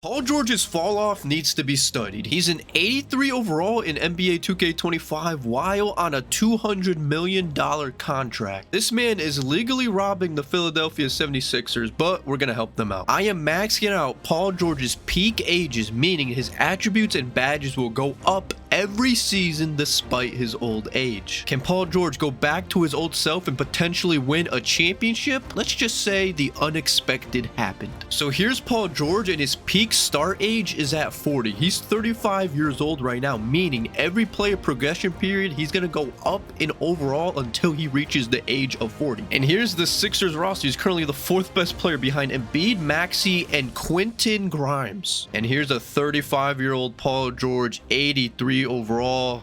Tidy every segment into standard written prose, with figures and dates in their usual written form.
Paul George's fall off needs to be studied. He's an 83 overall in NBA 2K25 while on a $200 million contract. This man is legally robbing the Philadelphia 76ers, but we're gonna help them out. I am maxing out Paul George's peak ages, meaning his attributes and badges will go up every season despite his old age. Can Paul George go back to his old self and potentially win a championship? Let's just say the unexpected happened. So here's Paul George, and his peak start age is at 40. He's 35 years old right now, meaning every player progression period he's gonna go up in overall until he reaches the age of 40. And here's the Sixers roster. He's currently the fourth best player behind Embiid, Maxey, and Quentin Grimes. And here's a 35-year-old Paul George, 83 overall.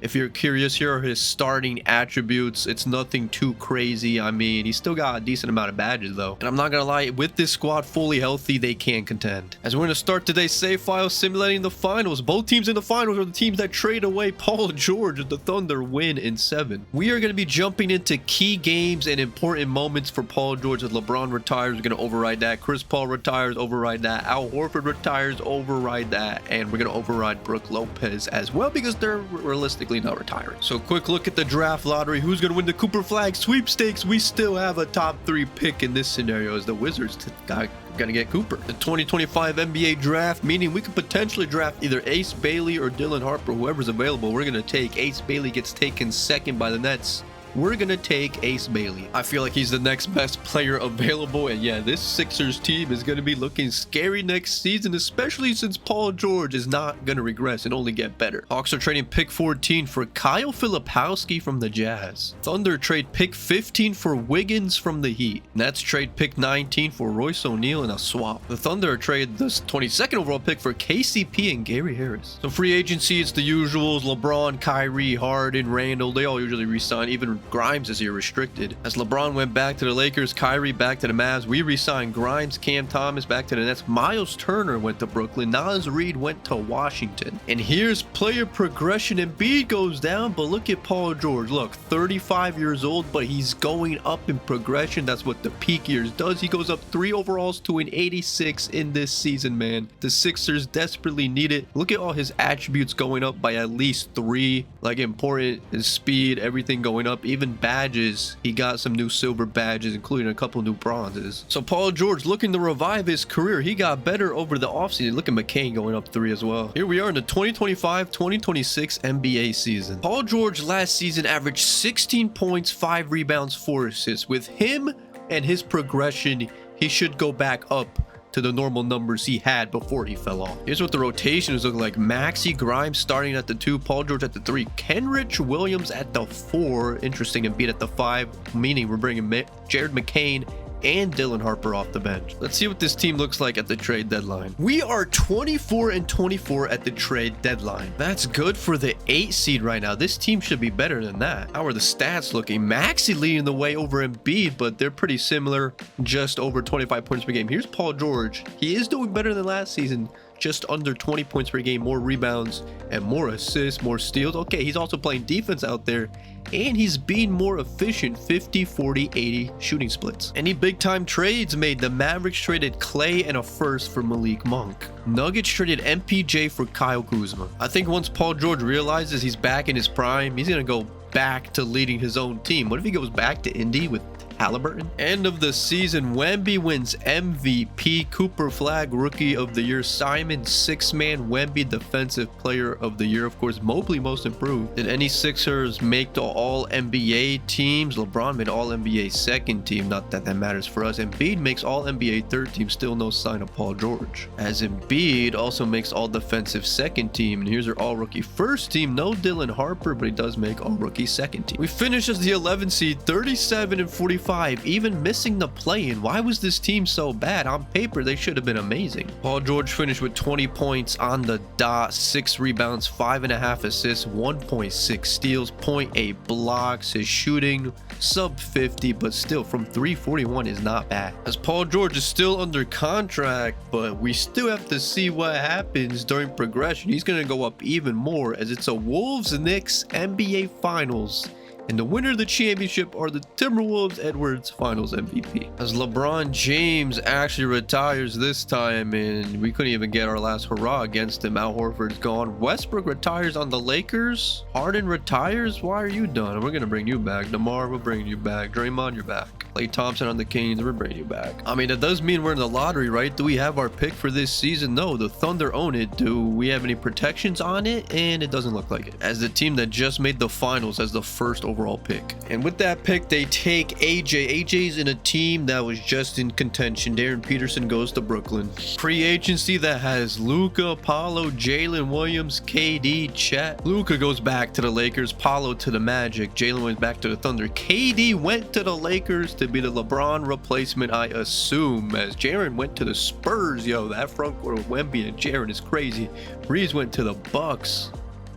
If you're curious, here are his starting attributes. It's nothing too crazy. I mean, he's still got a decent amount of badges though. And I'm not gonna lie, with this squad fully healthy, they can contend. As we're gonna start today's save file simulating the finals. Both teams in the finals are the teams that trade away Paul George and the Thunder win in 7. We are gonna be jumping into key games and important moments for Paul George. As LeBron retires, we're gonna override that. Chris Paul retires, override that. Al Horford retires, override that. And we're gonna override Brook Lopez as well because they're realistically not retiring. So quick look at the draft lottery. Who's going to win the Cooper Flag sweepstakes? We still have a top 3 pick in this scenario as the Wizards gonna get Cooper. The 2025 NBA draft, meaning we could potentially draft either Ace Bailey or Dylan Harper, whoever's available. We're gonna take Ace Bailey. Gets taken second by the Nets. We're gonna take Ace Bailey. I feel like he's the next best player available, and yeah, this Sixers team is gonna be looking scary next season, especially since Paul George is not gonna regress and only get better. Hawks are trading pick 14 for Kyle Filipowski from the Jazz. Thunder trade pick 15 for Wiggins from the Heat. Nets trade pick 19 for Royce O'Neal in a swap. The Thunder trade the 22nd overall pick for KCP and Gary Harris. So free agency, it's the usuals: LeBron, Kyrie, Harden, Randall. They all usually resign. Even Grimes is here restricted. As LeBron went back to the Lakers, Kyrie back to the Mavs. We re-signed Grimes, Cam Thomas back to the Nets. Miles Turner went to Brooklyn. Nas Reed went to Washington. And here's player progression. Embiid goes down, but look at Paul George. Look, 35 years old, but he's going up in progression. That's what the peak years does. He goes up 3 overalls to an 86 in this season, man. The Sixers desperately need it. Look at all his attributes going up by at least 3. Like important, his speed, everything going up. Even badges, he got some new silver badges, including a couple new bronzes. So Paul George looking to revive his career. He got better over the offseason. Look at McCain going up 3 as well. Here we are in the 2025-2026 NBA season. Paul George last season averaged 16 points, 5 rebounds, 4 assists. With him and his progression, he should go back up to the normal numbers he had before he fell off. Here's what the rotations look like: Maxey, Grimes starting at the 2, Paul George at the 3, Kenrich Williams at the 4, interesting, and Embiid at the 5, meaning we're bringing Jared McCain and Dylan Harper off the bench. Let's see what this team looks like at the trade deadline. We are 24-24 at the trade deadline. That's good for the 8 seed right now. This team should be better than that. How are the stats looking? Maxey leading the way over Embiid, but they're pretty similar, just over 25 points per game. Here's Paul George. He is doing better than last season, just under 20 points per game, more rebounds and more assists, more steals. Okay, he's also playing defense out there, and he's being more efficient, 50, 40, 80 shooting splits. Any big time trades made? The Mavericks traded Clay and a first for Malik Monk. Nuggets traded MPJ for Kyle Kuzma. I think once Paul George realizes he's back in his prime, he's gonna go back to leading his own team. What if he goes back to Indy with Halliburton? End of the season, Wemby wins MVP, Cooper Flag Rookie of the Year, Simon 6-man Wemby Defensive Player of the Year, of course Mobley Most Improved. Did any Sixers make the All-NBA teams? LeBron made All-NBA second team, not that that matters for us. Embiid makes All-NBA third team, still no sign of Paul George. As Embiid also makes All-Defensive second team, and here's our All-Rookie first team. No Dylan Harper, but he does make All-Rookie second team. We finish as the 11 seed, 37-45. Even missing the play-in. Why was this team so bad? On paper, they should have been amazing. Paul George finished with 20 points on the dot, 6 rebounds, 5.5 assists, 1.6 steals, 0.8 blocks. His shooting sub 50, but still from 341 is not bad. As Paul George is still under contract, but we still have to see what happens during progression. He's going to go up even more as it's a Wolves-Knicks NBA Finals And the winner of the championship are the Timberwolves Edwards Finals MVP. As LeBron James actually retires this time, and we couldn't even get our last hurrah against him. Al Horford's gone. Westbrook retires on the Lakers. Harden retires. Why are you done? We're going to bring you back. DeMar, we're bringing you back. Draymond, you're back. Klay Thompson on the Kings, we're bringing you back. I mean, that does mean we're in the lottery, right? Do we have our pick for this season? No, the Thunder own it. Do we have any protections on it? And it doesn't look like it. As the team that just made the finals as the first overall pick. And with that pick, they take AJ. AJ's in a team that was just in contention. Darren Peterson goes to Brooklyn. Free agency that has Luka, Paolo, Jalen Williams, KD, Chet. Luka goes back to the Lakers. Paolo to the Magic. Jalen went back to the Thunder. KD went to the Lakers to be the LeBron replacement, I assume, as Jaren went to the Spurs. Yo, that front court with Wemby and Jaren is crazy. Breeze went to the Bucks.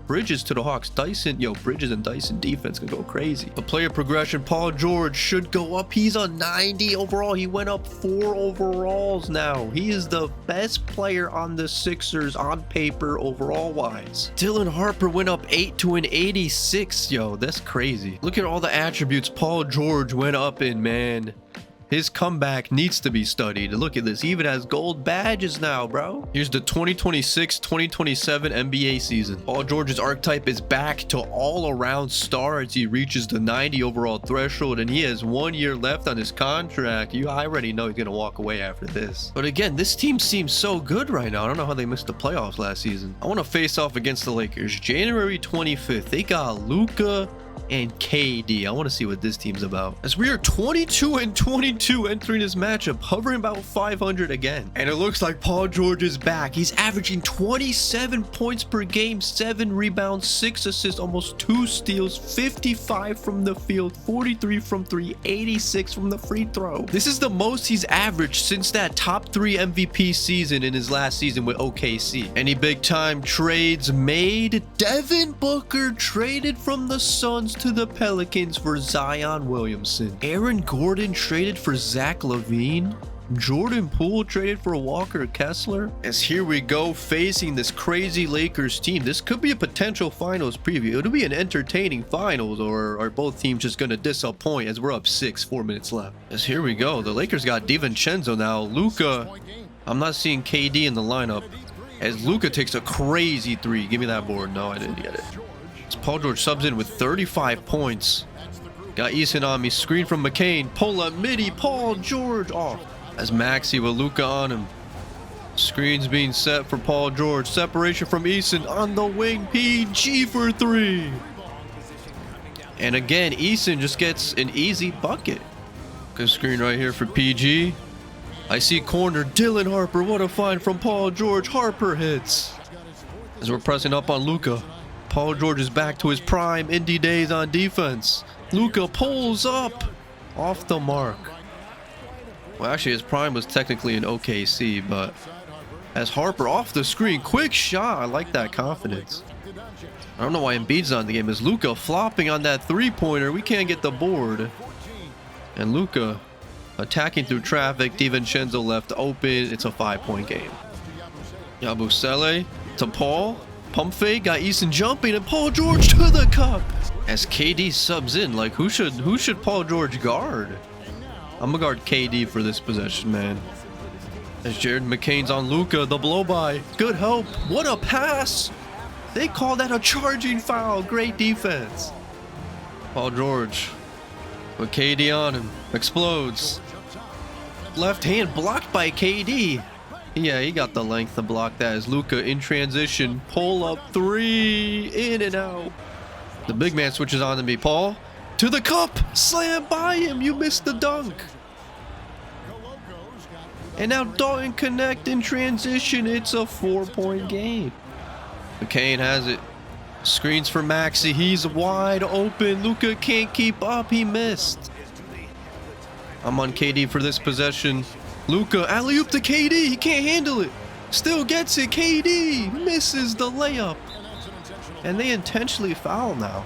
Bridges to the Hawks. Dyson, yo, Bridges and Dyson defense can go crazy. The player progression, Paul George should go up. He's a 90 overall. He went up 4 overalls now. He is the best player on the Sixers on paper overall wise. Dylan Harper went up 8 to an 86. Yo, that's crazy. Look at all the attributes Paul George went up in, man. His comeback needs to be studied. Look at this. He even has gold badges now, bro. Here's the 2026-2027 NBA season. Paul George's archetype is back to all-around star as he reaches the 90 overall threshold, and he has 1 year left on his contract. I already know he's going to walk away after this. But again, this team seems so good right now. I don't know how they missed the playoffs last season. I want to face off against the Lakers. January 25th, they got Luka and KD. I want to see what this team's about, as we are 22-22 entering this matchup, hovering about 500 again. And it looks like Paul George is back. He's averaging 27 points per game, 7 rebounds, 6 assists, almost 2 steals, 55 from the field, 43 from 3, 86 from the free throw. This is the most he's averaged since that top 3 MVP season in his last season with OKC. Any big time trades made? Devin Booker traded from the Suns to the Pelicans for Zion Williamson. Aaron Gordon traded for Zach LaVine. Jordan Poole traded for Walker Kessler. As here we go facing this crazy Lakers team. This could be a potential finals preview. It'll be an entertaining finals, or are both teams just going to disappoint as we're up 6, 4 minutes left. As here we go. The Lakers got DiVincenzo now. Luka. I'm not seeing KD in the lineup. As Luka takes a crazy 3. Give me that board. No, I didn't get it. As Paul George subs in with 35 points. Got Eason on me. Screen from McCain. Pull up midi. Paul George off. As Maxey with Luka on him. Screens being set for Paul George. Separation from Eason on the wing. PG for 3. And again, Eason just gets an easy bucket. Good screen right here for PG. I see corner. Dylan Harper. What a find from Paul George. Harper hits. As we're pressing up on Luka. Paul George is back to his prime indie days on defense. Luka pulls up off the mark. Well, actually, his prime was technically in OKC, but as Harper off the screen, quick shot. I like that confidence. I don't know why Embiid's on the game. Is Luka flopping on that 3-pointer? We can't get the board. And Luka attacking through traffic. DiVincenzo left open. It's a 5-point game. Yabusele to Paul. Pump fake, got Eason jumping, and Paul George to the cup. As KD subs in, like who should Paul George guard? I'm gonna guard KD for this possession, man. As Jared McCain's on Luka, the blow by. Good help. What a pass. They call that a charging foul. Great defense. Paul George with KD on him. Explodes. Left hand blocked by KD. Yeah, he got the length to block that. As Luka in transition. Pull up 3. In and out. The big man switches on to me. Paul to the cup. Slam by him. You missed the dunk. And now Dalton connect in transition. It's a 4-point game. McCain has it. Screens for Maxey. He's wide open. Luka can't keep up. He missed. I'm on KD for this possession. Luka, alley-oop to KD. He can't handle it. Still gets it. KD misses the layup. And they intentionally foul now.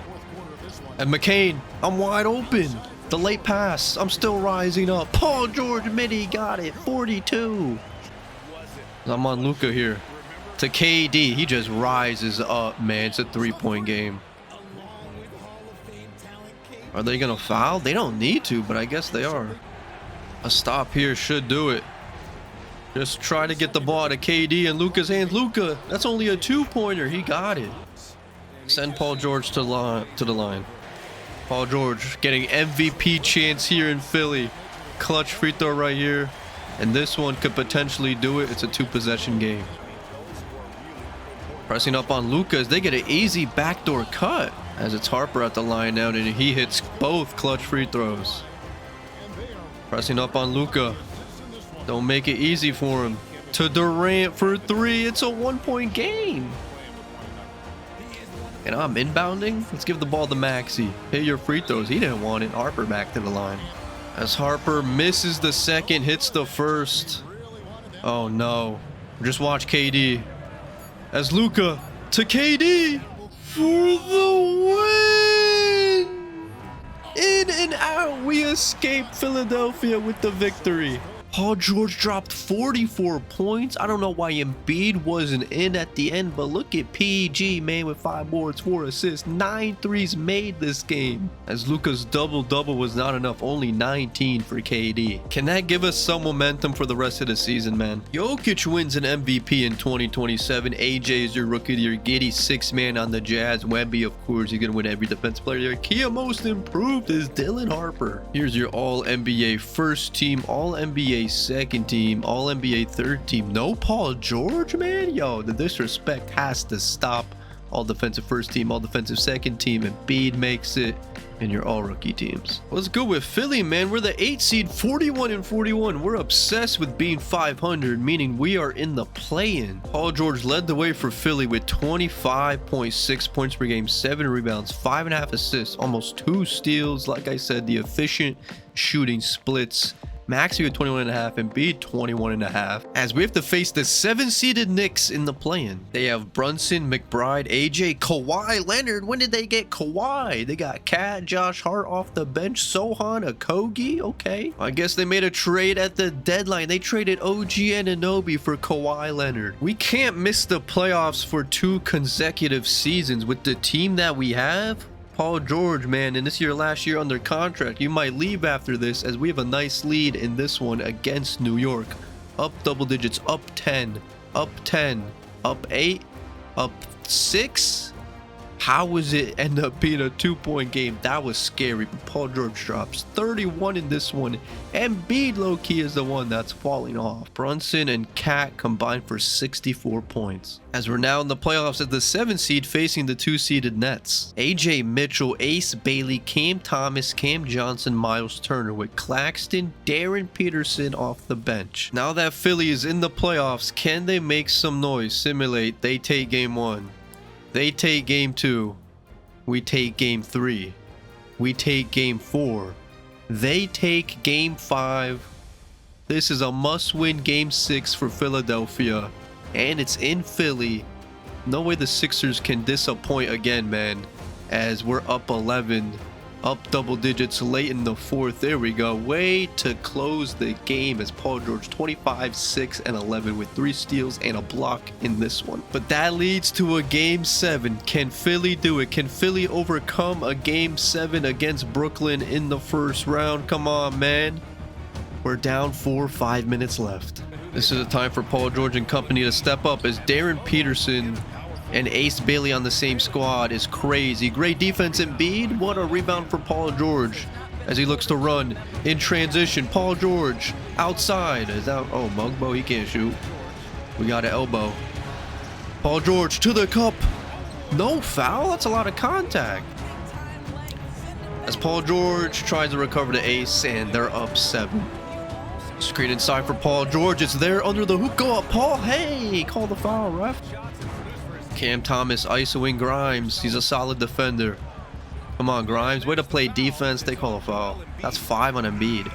And McCain, I'm wide open. The late pass. I'm still rising up. Paul George midi got it. 42. I'm on Luka here. To KD. He just rises up, man. It's a 3-point game. Are they gonna foul? They don't need to, but I guess they are. A stop here should do it. Just try to get the ball to KD and Luka's hands. Luka, that's only a 2-pointer. He got it. Send Paul George to the line. Paul George getting MVP chance here in Philly. Clutch free throw right here. And this one could potentially do it. It's a 2-possession game. Pressing up on Luka as they get an easy backdoor cut. As it's Harper at the line now, and he hits both clutch free throws. Pressing up on Luka. Don't make it easy for him. To Durant for 3. It's a 1-point game. And I'm inbounding. Let's give the ball to Maxey. Hit your free throws. He didn't want it. Harper back to the line. As Harper misses the second, hits the first. Oh no. Just watch KD. As Luka to KD for the win. In and out. We escape Philadelphia with the victory. Paul George dropped 44 points. I don't know why Embiid wasn't in at the end, but look at PG, man, with 5 boards, 4 assists, 9 threes made this game. As Luka's double-double was not enough, only 19 for KD. Can that give us some momentum for the rest of the season, man? Jokic wins an MVP in 2027. AJ is your rookie of the year. Giddey 6th man on the Jazz. Wemby, of course, he's going to win every defensive player of the year. Kia most improved is Dylan Harper. Here's your All-NBA first team, All-NBA second team, All-NBA third team. No Paul George, man. Yo, the disrespect has to stop. All defensive first team, all defensive second team, and Embiid makes it. And your all rookie teams. Let's go with Philly, man. We're the 8th seed, 41-41. We're obsessed with being 500, meaning we are in the play-in. Paul George led the way for Philly with 25.6 points per game, 7 rebounds, 5.5 assists, almost 2 steals. Like I said, the efficient shooting splits. Maxey with 21.5 and Embiid 21.5. As we have to face the 7-seeded Knicks in the play-in. They have Brunson, McBride, AJ, Kawhi Leonard. When did they get Kawhi? They got Cat, Josh Hart off the bench, Sohan, Okogie. Okay. I guess they made a trade at the deadline. They traded OG Anunoby for Kawhi Leonard. We can't miss the playoffs for 2 consecutive seasons with the team that we have. Paul George, man, and this year, last year under contract. You might leave after this, as we have a nice lead in this one against New York. Up double digits, up 10, up 10, up 8, up 6. How was it end up being a 2-point game? That was scary. But Paul George drops 31 in this one. Embiid low-key is the one that's falling off. Brunson and Cat combined for 64 points. As we're now in the playoffs at the 7th seed facing the 2-seeded Nets. AJ Mitchell, Ace Bailey, Cam Thomas, Cam Johnson, Miles Turner with Claxton, Darren Peterson off the bench. Now that Philly is in the playoffs, can they make some noise? Simulate. They take game 1. They take game 2. We take game 3. We take game 4. They take game 5. This is a must-win game 6 for Philadelphia. And it's in Philly. No way the Sixers can disappoint again, man. As we're up 11. Up double digits late in the 4th. There we go. Way to close the game as Paul George 25, 6, and 11 with 3 steals and a block in this one. But that leads to a game 7. Can Philly do it? Can Philly overcome a game 7 against Brooklyn in the first round? Come on, man. We're down 5 minutes left. This is a time for Paul George and company to step up as Darren Peterson and Ace Bailey on the same squad is crazy. Great defense, Embiid. What a rebound for Paul George as he looks to run in transition. Paul George outside. Is that, oh, Mugbo, he can't shoot. We got an elbow. Paul George to the cup. No foul. That's a lot of contact. As Paul George tries to recover the ace, and they're up 7. Screen inside for Paul George. It's there under the hoop. Go up, Paul. Hey, call the foul, ref. Cam Thomas isoing Grimes. He's a solid defender. Come on, Grimes. Way to play defense. They call a foul. That's 5 on Embiid.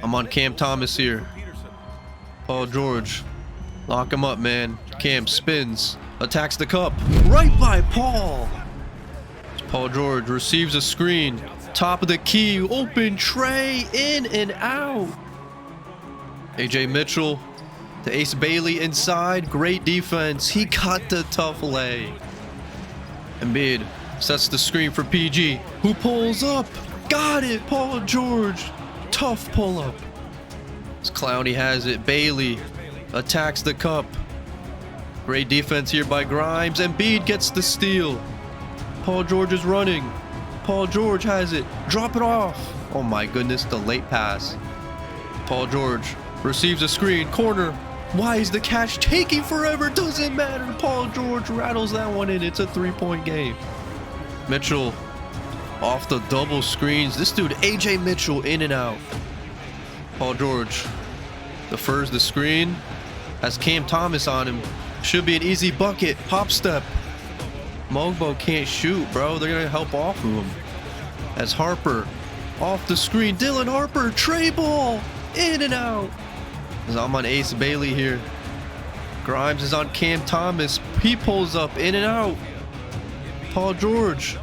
I'm on Cam Thomas here. Paul George. Lock him up, man. Cam spins. Attacks the cup. Right by Paul. Paul George receives a screen. Top of the key. Open tray. In and out. AJ Mitchell. To Ace Bailey inside. Great defense. He got the tough lay. Embiid sets the screen for PG, who pulls up. Got it, Paul George. Tough pull-up. This Clowney has it. Bailey attacks the cup. Great defense here by Grimes. Embiid gets the steal. Paul George is running. Paul George has it. Drop it off. Oh my goodness, the late pass. Paul George receives a screen. Corner. Why is the catch taking forever? Doesn't matter. Paul George rattles that one in. It's a 3-point game. Mitchell off the double screens. This dude, AJ Mitchell, in and out. Paul George defers the screen. Has Cam Thomas on him. Should be an easy bucket. Hop step. Mogbo can't shoot, bro. They're going to help off of him. As Harper off the screen. Dylan Harper, tray ball. In and out. As I'm on Ace Bailey here. Grimes is on Cam Thomas. He pulls up. In and out. Paul George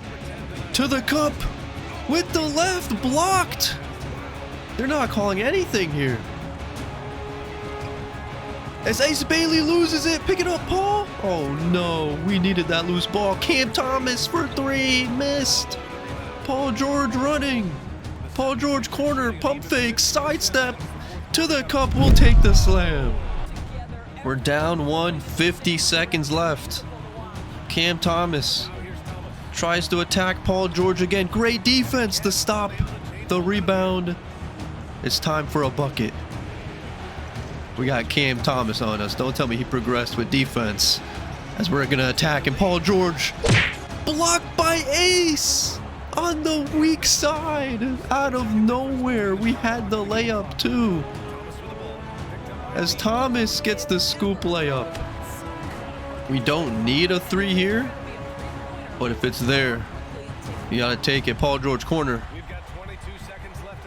to the cup with the left. Blocked. They're not calling anything here. As Ace Bailey loses it, pick it up, Paul. Oh no, we needed that loose ball. Cam Thomas for 3, missed. Paul George running. Paul George corner, pump fake, sidestep to the cup. We'll take the slam. We're down 1, 50 seconds left. Cam Thomas tries to attack Paul George again. Great defense to stop the rebound. It's time for a bucket. We got Cam Thomas on us. Don't tell me he progressed with defense. As we're going to attack. And Paul George blocked by Ace on the weak side. Out of nowhere. We had the layup too. As Thomas gets the scoop layup. We don't need a 3 here. But if it's there, you got to take it. Paul George corner.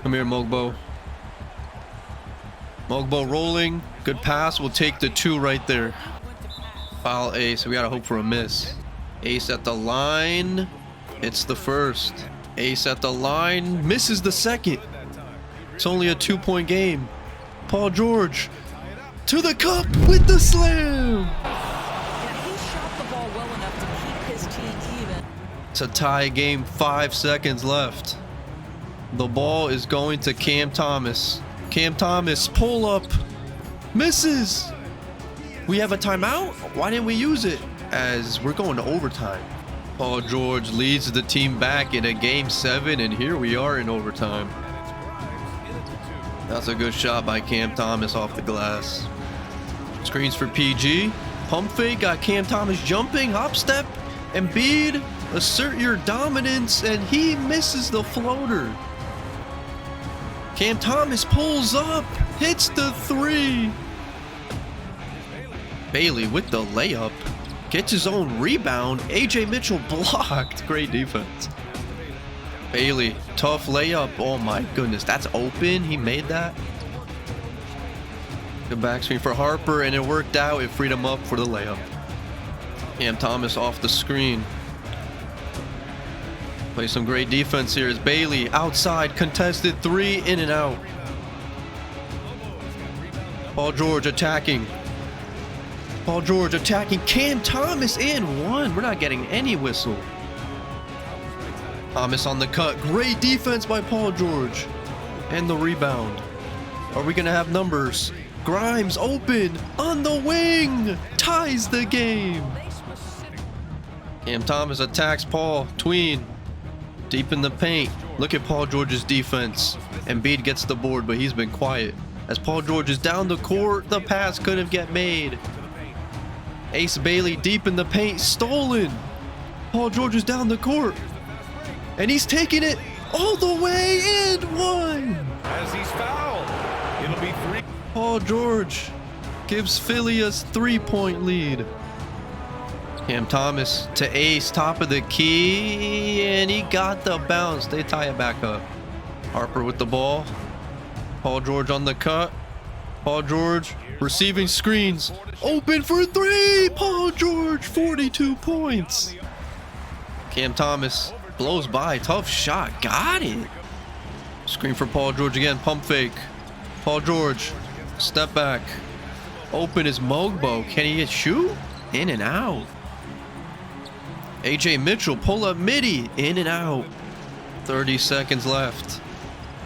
Come here, Mogbo. Mogbo rolling. Good pass. We'll take the 2 right there. Foul Ace. We got to hope for a miss. Ace at the line. It's the first. Ace at the line. Misses the second. It's only a 2-point game. Paul George to the cup with the slam. He shot the ball well enough to keep his team even. It's a tie game. 5 seconds left. The ball is going to Cam Thomas. Cam Thomas, pull up, misses. We have a timeout? Why didn't we use it? As we're going to overtime. Paul George leads the team back in a game 7, and here we are in overtime. That's a good shot by Cam Thomas off the glass. Screens for PG. Pump fake, got Cam Thomas jumping, hop step. Embiid, assert your dominance, and he misses the floater. Cam Thomas pulls up, hits the 3. Bailey with the layup, gets his own rebound. AJ Mitchell blocked. Great defense. Bailey, tough layup. Oh my goodness, that's open. He made that. Good back screen for Harper, and it worked out. It freed him up for the layup. Cam Thomas off the screen. Play some great defense here as Bailey outside, contested 3, in and out. Paul George attacking. Paul George attacking. Cam Thomas in 1. We're not getting any whistle. Thomas on the cut. Great defense by Paul George. And the rebound. Are we going to have numbers? Grimes open on the wing. Ties the game. Cam Thomas attacks Paul. Tween. Deep in the paint. Look at Paul George's defense. Embiid gets the board, but he's been quiet. As Paul George is down the court, the pass couldn't get made. Ace Bailey deep in the paint, stolen. Paul George is down the court. And he's taking it all the way in. 1. As he's fouled, it'll be 3. Paul George gives Philly a 3-point lead. Cam Thomas to Ace, top of the key, and he got the bounce. They tie it back up. Harper with the ball. Paul George on the cut. Paul George receiving screens. Open for 3. Paul George, 42 points. Cam Thomas blows by. Tough shot. Got it. Screen for Paul George again. Pump fake. Paul George. Step back. Open is Mogbo. Can he shoot? In and out. AJ Mitchell, pull up midi, in and out. 30 seconds left.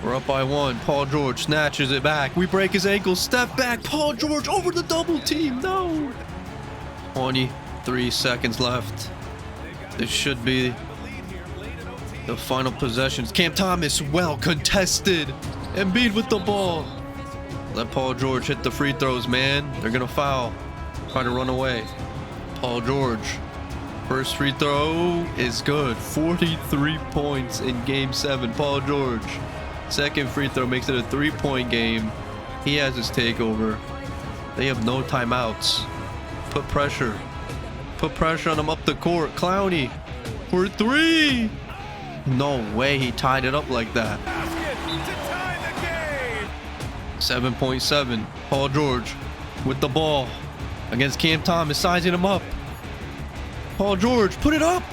We're up by 1. Paul George snatches it back. We break his ankle. Step back. Paul George over the double team. No. 23 seconds left. This should be the final possessions. Cam Thomas, well contested. Embiid with the ball. Let Paul George hit the free throws, man. They're going to foul. Try to run away. Paul George. First free throw is good. 43 points in game 7. Paul George. Second free throw makes it a 3-point game. He has his takeover. They have no timeouts. Put pressure. Put pressure on him up the court. Clowney for 3. No way he tied it up like that. 7.7. Paul George with the ball against Cam Thomas, sizing him up. Paul George, put it up.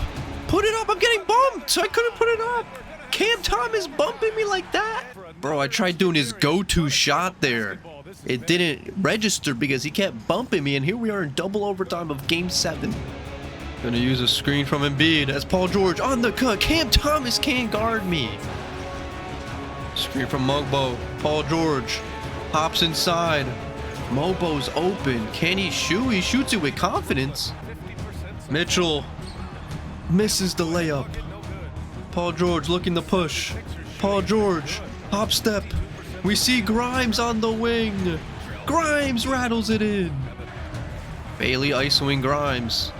Put it up. I'm getting bumped. I couldn't put it up. Cam Thomas bumping me like that. Bro, I tried doing his go-to shot there. It didn't register because he kept bumping me, and here we are in double overtime of game 7. Gonna use a screen from Embiid as Paul George on the cut. Cam Thomas can't guard me. Screen from Mogbo. Paul George hops inside. Mobo's open. Can he shoot? He shoots it with confidence. Mitchell misses the layup. Paul George looking to push. Paul George, hop step. We see Grimes on the wing. Grimes rattles it in. Bailey isoing Grimes.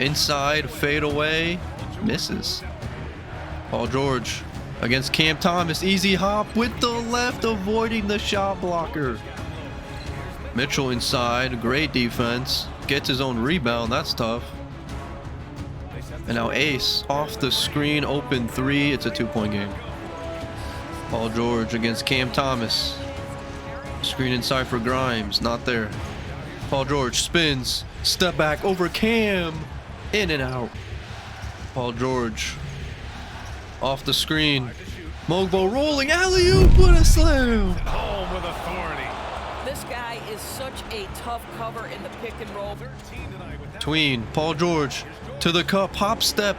Inside, fade away. Misses. Paul George against Cam Thomas. Easy hop with the left, avoiding the shot blocker. Mitchell inside. Great defense. Gets his own rebound. That's tough. And now Ace off the screen, open 3. It's a 2-point game. Paul George against Cam Thomas. Screen inside for Grimes, not there. Paul George spins, step back over Cam, in and out. Paul George off the screen. Mogbo rolling, alley-oop, what a slam. Home with authority. This guy is such a tough cover in the pick and roll. Tween, Paul George to the cup, hop step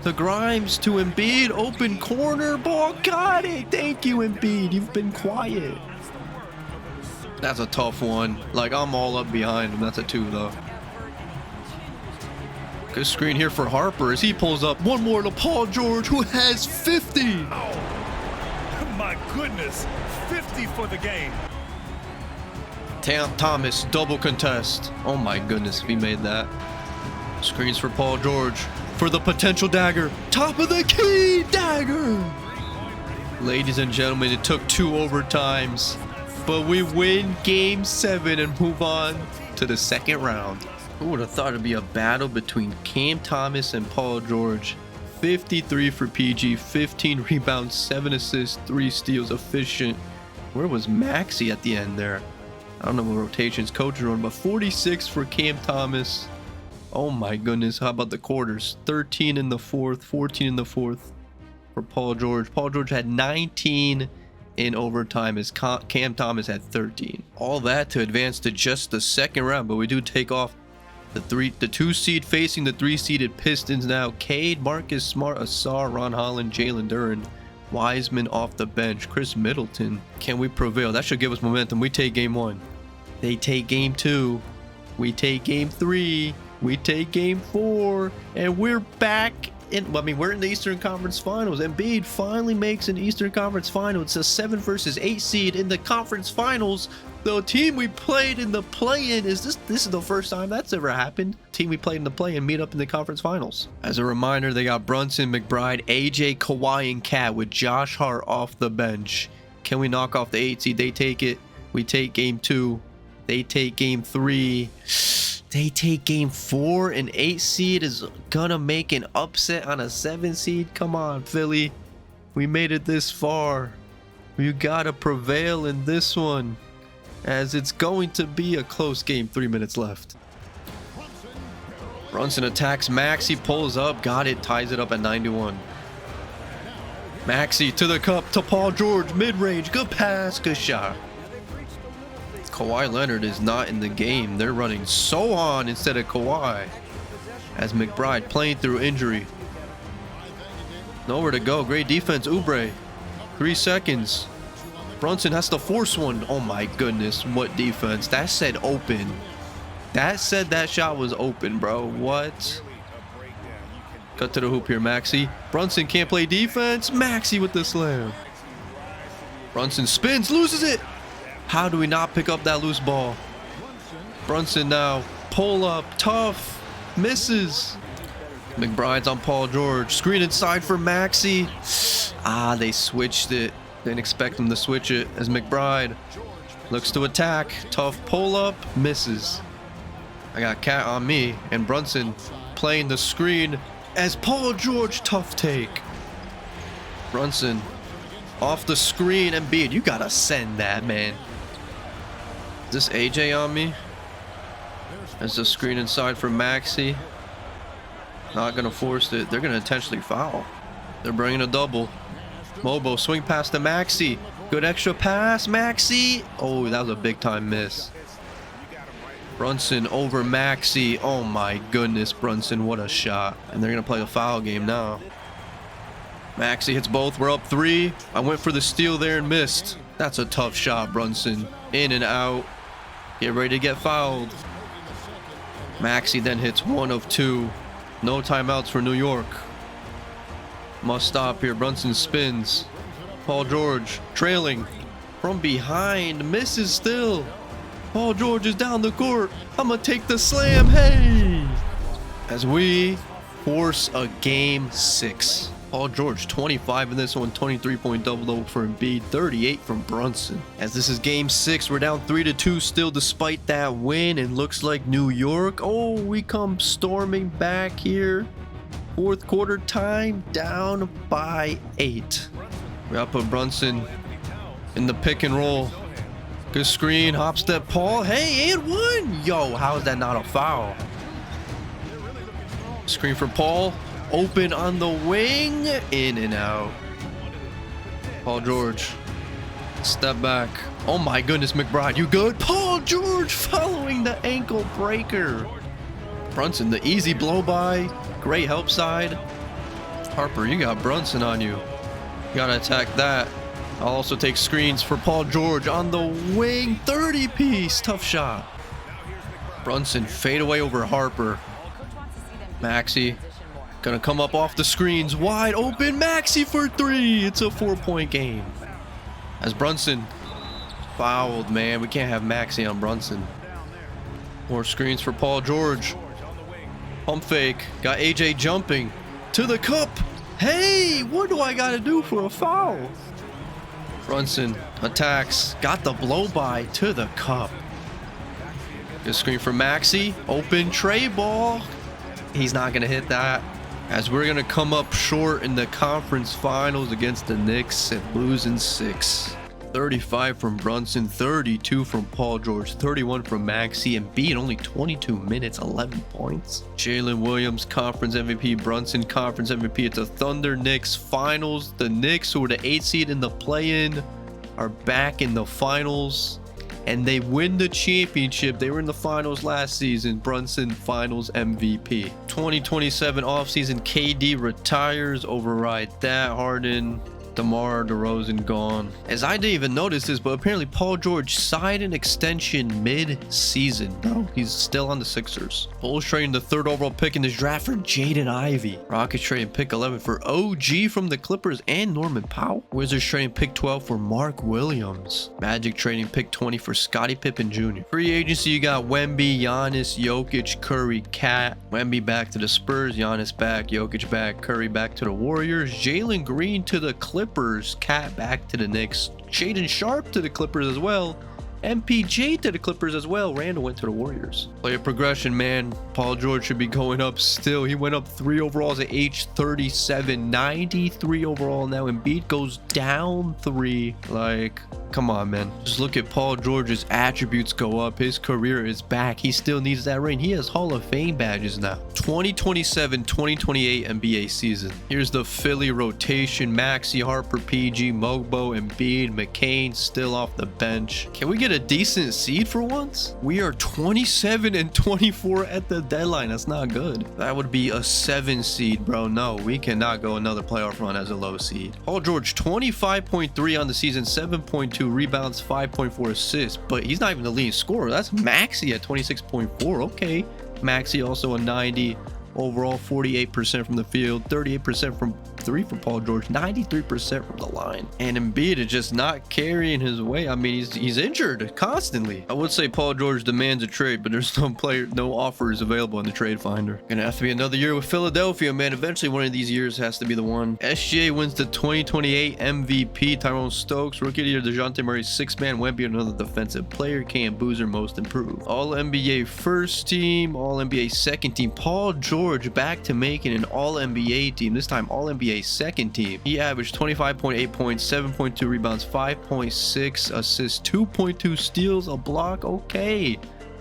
to Grimes, to Embiid, open corner, ball, got it. Thank you, Embiid, you've been quiet. That's a tough one. Like, I'm all up behind him. That's a 2 though. Good screen here for Harper as he pulls up. One more to Paul George, who has 50. Oh, my goodness. 50 for the game. Thomas, double contest. Oh my goodness, if he made that. Screens for Paul George for the potential dagger. Top of the key, dagger. Ladies and gentlemen, it took 2 overtimes, but we win game 7 and move on to the second round. Who would have thought it'd be a battle between Cam Thomas and Paul George? 53 for PG, 15 rebounds, 7 assists, 3 steals, efficient. Where was Maxey at the end there? I don't know what rotations coach is on, but 46 for Cam Thomas. Oh my goodness, how about the quarters? 13 in the fourth, 14 in the fourth for Paul George. Paul George had 19 in overtime as Cam Thomas had 13. All that to advance to just the second round, but we do take off the 2 seed facing the 3-seeded Pistons now. Cade, Marcus Smart, Asar, Ron Holland, Jalen Duren, Wiseman off the bench, Chris Middleton. Can we prevail? That should give us momentum. We take game 1. They take game 2. We take game 3. We take game 4. And we're back in, we're in the Eastern Conference Finals. Embiid finally makes an Eastern Conference Final. It's a 7 versus 8 seed in the conference finals. The team we played in the play-in, this is the first time that's ever happened. Team we played in the play-in meet up in the conference finals. As a reminder, they got Brunson, McBride, AJ, Kawhi, and Cat with Josh Hart off the bench. Can we knock off the 8 seed? They take it. We take game 2. They take game 3. They take game 4. An 8 seed is gonna make an upset on a 7 seed. Come on, Philly. We made it this far. You gotta prevail in this one, as it's going to be a close game. 3 minutes left. Brunson attacks Maxey, pulls up, got it, ties it up at 91. Maxey to the cup, to Paul George, mid-range, good pass, good shot. Kawhi Leonard is not in the game. They're running Sohan instead of Kawhi, as McBride playing through injury. Nowhere to go. Great defense. Oubre. 3 seconds. Brunson has to force one. Oh my goodness. What defense. That said open. That said that shot was open, bro. What? Cut to the hoop here, Maxey. Brunson can't play defense. Maxey with the slam. Brunson spins, loses it. How do we not pick up that loose ball? Brunson now. Pull up. Tough. Misses. McBride's on Paul George. Screen inside for Maxey. Ah, they switched it. Didn't expect him to switch it as McBride looks to attack. Tough pull up. Misses. I got Cat on me. And Brunson playing the screen as Paul George. Tough take. Brunson off the screen. Embiid, you gotta send that, man. Is this AJ on me? There's the screen inside for Maxey. Not gonna force it. They're gonna intentionally foul. They're bringing a double. Mobo swing past to Maxey. Good extra pass, Maxey. Oh, that was a big time miss. Brunson over Maxey. Oh my goodness, Brunson, what a shot. And they're gonna play a foul game now. Maxey hits both. We're up 3. I went for the steal there and missed. That's a tough shot, Brunson. In and out. Get ready to get fouled. Maxey then hits 1 of 2. No timeouts for New York. Must stop here. Brunson spins. Paul George trailing from behind. Misses still. Paul George is down the court. I'm going to take the slam. Hey! As we force a game 6. Paul George 25 in this one. 23-point double for Embiid. 38 from Brunson. As this is game 6, we're down 3-2 still despite that win. And looks like New York. Oh, we come storming back here. 4th quarter time, down by 8. We gotta put Brunson in the pick and roll. Good screen, hop step, Paul. Hey, and 1. Yo, how is that not a foul? Screen for Paul. Open on the wing. In and out. Paul George. Step back. Oh my goodness, McBride, you good? Paul George following the ankle breaker. Brunson, the easy blow by. Great help side. Harper, you got Brunson on you. You gotta attack that. I'll also take screens for Paul George on the wing. 30-piece. Tough shot. Brunson fade away over Harper. Maxey gonna come up off the screens. Wide open. Maxey for 3. It's a 4-point game. As Brunson fouled, man. We can't have Maxey on Brunson. More screens for Paul George. Pump fake. Got AJ jumping to the cup. Hey, what do I got to do for a foul? Brunson attacks. Got the blow by to the cup. Good screen for Maxey. Open tray ball. He's not going to hit that. As we're going to come up short in the conference finals against the Knicks and losing 6. 35 from Brunson, 32 from Paul George, 31 from Maxey, and Embiid only 22 minutes, 11 points. Jalen Williams, conference MVP, Brunson, conference MVP. It's a Thunder Knicks finals. The Knicks, who were the 8th seed in the play-in, are back in the finals, and they win the championship. They were in the finals last season. Brunson, finals MVP. 2027 offseason, KD retires, override that. Harden, DeMar DeRozan gone. As I didn't even notice this, but apparently Paul George signed an extension mid-season. No, he's still on the Sixers. Bulls trading the 3rd overall pick in this draft for Jaden Ivey. Rockets trading pick 11 for OG from the Clippers and Norman Powell. Wizards trading pick 12 for Mark Williams. Magic trading pick 20 for Scottie Pippen Jr. Free agency, you got Wemby, Giannis, Jokic, Curry, Cat. Wemby back to the Spurs, Giannis back, Jokic back, Curry back to the Warriors, Jalen Green to the Clippers, Cat back to the Knicks, Shaedon Sharpe to the Clippers as well, MPJ to the Clippers as well. Randall went to the Warriors. Player progression, man. Paul George should be going up still. He went up 3 overalls at age 37, 93 overall now. Embiid goes down 3. Like, come on, man. Just look at Paul George's attributes go up. His career is back. He still needs that ring. He has Hall of Fame badges now. 2027-2028 NBA season. Here's the Philly rotation. Maxey, Harper, PG, Mogbo, Embiid, McCain still off the bench. Can we get a decent seed for once? We are 27 and 24 at the deadline. That's not good. That would be a 7 seed, bro. No, we cannot go another playoff run as a low seed. Paul George, 25.3 on the season, 7.2 rebounds, 5.4 assists, but he's not even the leading scorer. That's Maxey at 26.4. Okay. Maxey also a 90 overall, 48% from the field, 38% from 3 for Paul George, 93% from the line. And Embiid is just not carrying his weight. I mean, he's injured constantly. I would say Paul George demands a trade, but there's no offers available in the trade finder. Gonna have to be another year with Philadelphia, man. Eventually one of these years has to be the one. SGA wins the 2028 MVP. Tyrone Stokes, Rookie of the Year, DeJounte Murray, 6-man Wemby, another defensive player. Cam Boozer, most improved. All NBA first team, all NBA second team. Paul George back to making an all NBA team. This time all NBA second team. He averaged 25.8 points, 7.2 rebounds, 5.6 assists, 2.2 steals, a block. Okay,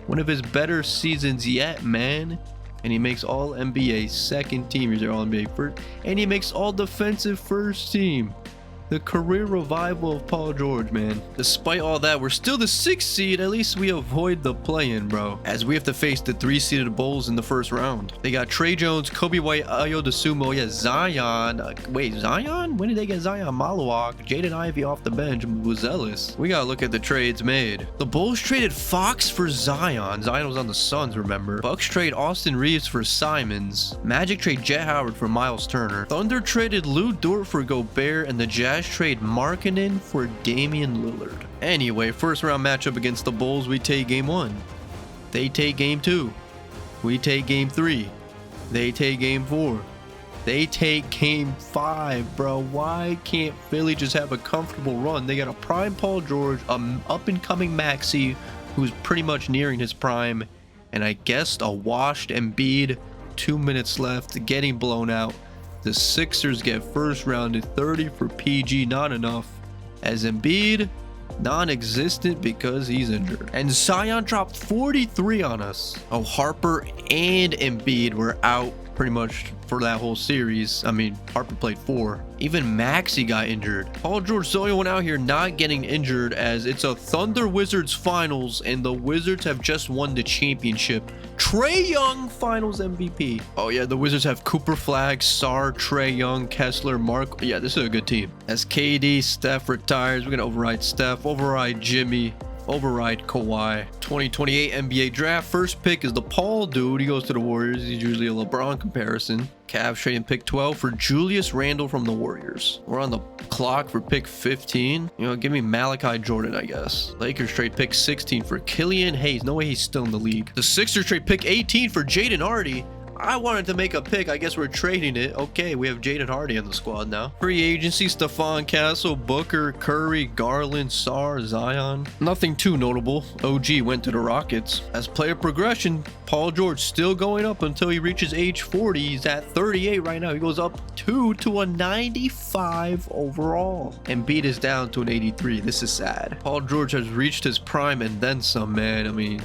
one of his better seasons yet, man. And he makes all NBA second team. He's all NBA first, and he makes all defensive first team. The career revival of Paul George, man. Despite all that, we're still the 6th seed. At least we avoid the play-in, bro, as we have to face the 3-seeded Bulls in the first round. They got Trey Jones, Kobe White, Ayo Dosunmu, yeah, Zion. Wait, Zion? When did they get Zion? Malawak, Jaden Ivey off the bench, Buzelis. We gotta look at the trades made. The Bulls traded Fox for Zion. Zion was on the Suns, remember? Bucks trade Austin Reeves for Simons. Magic trade Jet Howard for Miles Turner. Thunder traded Lou Dort for Gobert, and the Jazz trade Markkanen for Damian Lillard. Anyway, first round matchup against the Bulls, we take game 1. They take game 2. We take game 3. They take game 4. They take game 5, bro. Why can't Philly just have a comfortable run? They got a prime Paul George, up and coming Maxey, who's pretty much nearing his prime, and I guess a washed Embiid. 2 minutes left, getting blown out. The Sixers get first rounded, 30 for PG, not enough. As Embiid, non-existent because he's injured. And Zion dropped 43 on us. Oh, Harper and Embiid were out pretty much for that whole series. I mean, Harper played 4. Even Maxey got injured. Paul George's the only one out here not getting injured, as it's a Thunder Wizards finals and the Wizards have just won the championship. Trae Young finals MVP. Oh yeah, the Wizards have Cooper Flagg, Sarr, Trae Young, Kessler, Mark. Yeah, this is a good team. As KD, Steph retires, we're gonna override Steph, override Jimmy, override Kawhi. 2028 NBA draft. First pick is the Paul dude. He goes to the Warriors. He's usually a LeBron comparison. Cavs trading pick 12 for Julius Randle from the Warriors. We're on the clock for pick 15. You know, give me Malachi Jordan, I guess. Lakers trade pick 16 for Killian Hayes. No way he's still in the league. The Sixers trade pick 18 for Jaden Hardy. I wanted to make a pick. I guess we're trading it. Okay, we have Jaden Hardy on the squad now. Free agency, Stephon Castle, Booker, Curry, Garland, Sarr, Zion. Nothing too notable. OG went to the Rockets. As player progression, Paul George still going up until he reaches age 40. He's at 38 right now. He goes up 2 to a 95 overall. Embiid is down to an 83. This is sad. Paul George has reached his prime and then some, man. I mean,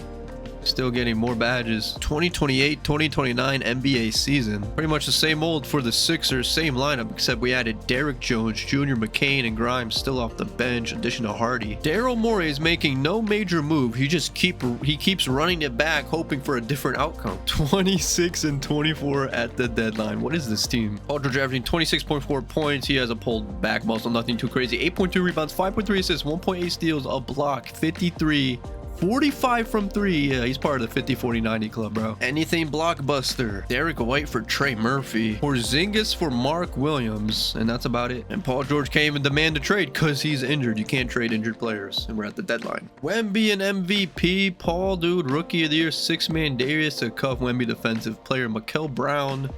still getting more badges. 2028-2029 NBA season. Pretty much the same old for the Sixers. Same lineup, except we added Derrick Jones, Jr., McCain, and Grimes still off the bench, addition to Hardy. Daryl Morey is making no major move. He keeps running it back, hoping for a different outcome. 26 and 24 at the deadline. What is this team? Paul George averaging 26.4 points. He has a pulled back muscle, nothing too crazy. 8.2 rebounds, 5.3 assists, 1.8 steals, a block, 53. 45 from 3. Yeah, he's part of the 50-40-90 club, bro. Anything blockbuster. Derek White for Trey Murphy. Porzingis for Mark Williams. And that's about it. And Paul George can't even demand a trade because he's injured. You can't trade injured players. And we're at the deadline. Wemby and MVP. Paul, dude, Rookie of the Year. 6-man Darius to cuff Wemby defensive player. Mikel Brown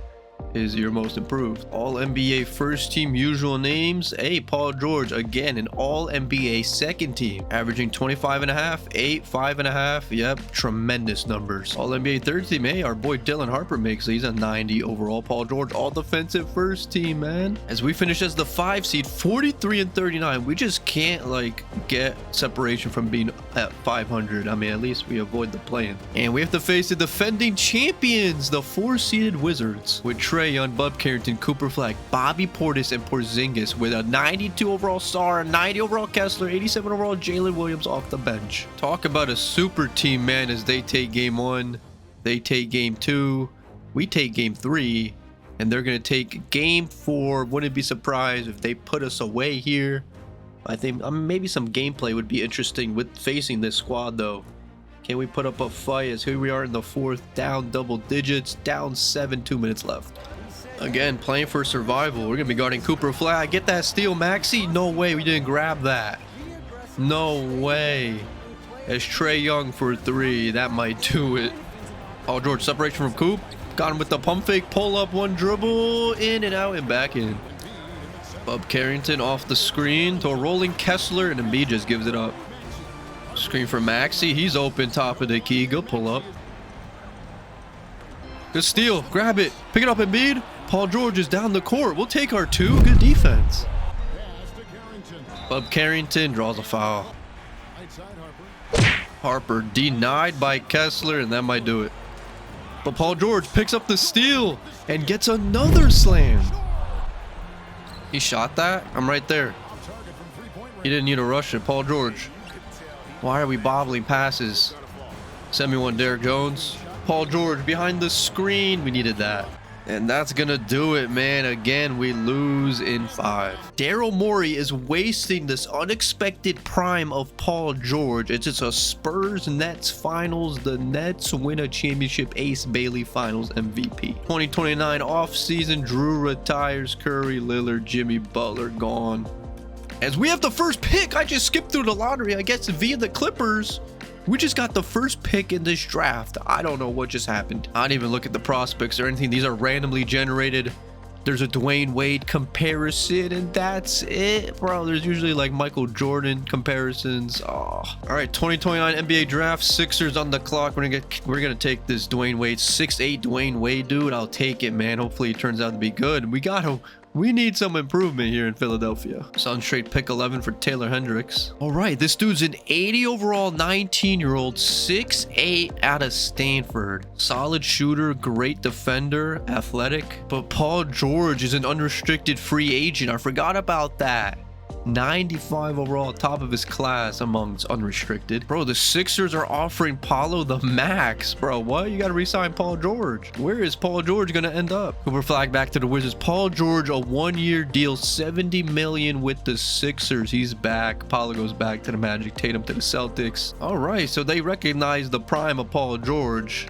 is your most improved. All NBA first team usual names. Hey, Paul George again, an all NBA second team, averaging 25.5, 8, 5.5. Yep, tremendous numbers. All NBA third team. Hey, our boy Dylan Harper makes it. He's a 90 overall. Paul George, all defensive first team, man. As we finish as the 5 seed, 43 and 39. We just can't like get separation from being at 500. I mean, at least we avoid the play-in. And we have to face the defending champions, the 4-seeded Wizards, with Trey Trae Young, Bub Carrington, Cooper Flag, Bobby Portis, and Porzingis with a 92 overall Sar, 90 overall Kessler, 87 overall Jalen Williams off the bench. Talk about a super team, man, as they take game 1, they take game 2, we take game 3, and they're going to take game 4. Wouldn't be surprised if they put us away here. I think maybe some gameplay would be interesting with facing this squad, though. Can we put up a fight as here we are in the 4th, down double digits, down 7, 2 minutes left. Again, playing for survival. We're going to be guarding Cooper Flag. Get that steal, Maxey. No way we didn't grab that. No way. As Trae Young for 3. That might do it. Oh, George, separation from Coop. Got him with the pump fake, pull up, one dribble, in and out and back in. Bub Carrington off the screen to a rolling Kessler, and Embiid just gives it up. Screen for Maxey. He's open, top of the key. Good pull up. Good steal. Grab it. Pick it up, Embiid. Paul George is down the court. We'll take our 2. Good defense. Bub Carrington draws a foul. Harper denied by Kessler, and that might do it. But Paul George picks up the steal and gets another slam. He shot that? I'm right there. He didn't need to rush it. Paul George. Why are we bobbling passes? Send me one, Derek Jones. Paul George behind the screen. We needed that. And that's gonna do it, man. Again, we lose in 5. Daryl Morey is wasting this unexpected prime of Paul George. It's just a Spurs-Nets finals. The Nets win a championship. Ace Bailey finals MVP. 2029 offseason. Drew retires. Curry, Lillard, Jimmy Butler gone. As we have the first pick, I just skipped through the lottery. I guess via the Clippers. We just got the first pick in this draft. I don't know what just happened. I didn't even look at the prospects or anything. These are randomly generated. There's a Dwayne Wade comparison, and that's it, bro. There's usually like Michael Jordan comparisons. Oh. All right, 2029 NBA draft. Sixers on the clock. We're gonna take this Dwayne Wade, 6'8" Dwayne Wade dude. I'll take it, man. Hopefully it turns out to be good. We got him. We need some improvement here in Philadelphia. Suns trade pick 11 for Taylor Hendricks. All right, this dude's an 80 overall 19-year-old, 6'8" out of Stanford. Solid shooter, great defender, athletic. But Paul George is an unrestricted free agent. I forgot about that. 95 overall, top of his class amongst unrestricted. Bro, the Sixers are offering Paulo the max. Bro, what? You got to re-sign Paul George. Where is Paul George going to end up? Cooper Flag back to the Wizards. Paul George, a 1-year deal, $70 million with the Sixers. He's back. Paulo goes back to the Magic. Tatum to the Celtics. All right, so they recognize the prime of Paul George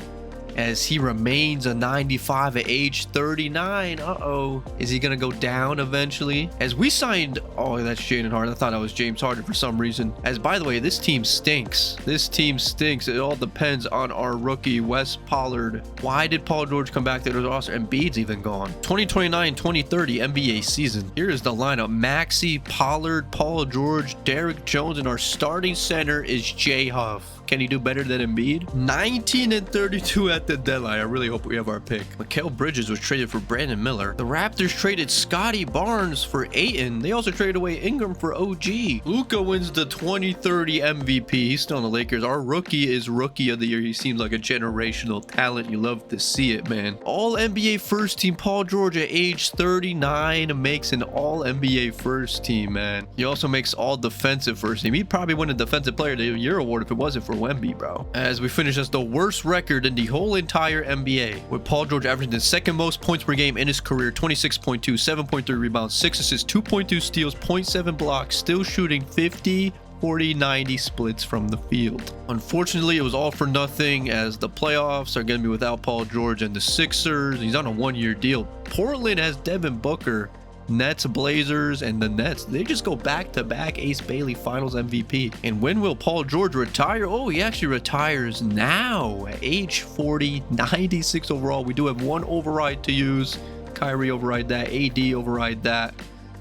as he remains a 95 at age 39. Uh-oh. Is he gonna go down eventually? As we signed, oh, that's Jaden Harden. I thought that was James Harden for some reason. As by the way, this team stinks. This team stinks. It all depends on our rookie, Wes Pollard. Why did Paul George come back to the roster? Embiid's even gone. 2029-2030 NBA season. Here is the lineup. Maxey, Pollard, Paul George, Derek Jones, and our starting center is Jay Huff. Can he do better than Embiid? 19 and 32 at the deadline. I really hope we have our pick. Mikal Bridges was traded for Brandon Miller. The Raptors traded Scotty Barnes for Ayton. They also traded away Ingram for OG. Luka wins the 2030 MVP. He's still on the Lakers. Our rookie is Rookie of the Year. He seems like a generational talent. You love to see it, man. All NBA first team. Paul George at age 39 makes an all NBA first team, man. He also makes all defensive first team. He'd probably win a defensive player of the year award if it wasn't for Wemby, bro. As we finish as the worst record in the whole entire NBA, with Paul George averaging the second most points per game in his career, 26.2, 7.3 rebounds, 6 assists, 2.2 steals, 0.7 blocks, still shooting 50, 40, 90 splits from the field. Unfortunately, it was all for nothing as the playoffs are going to be without Paul George and the Sixers. He's on a 1-year deal. Portland has Devin Booker. Nets, Blazers, and the Nets, they just go back-to-back Ace Bailey Finals MVP. And when will Paul George retire? Oh, he actually retires now at age 40, 96 overall. We do have one override to use. Kyrie override that, AD override that.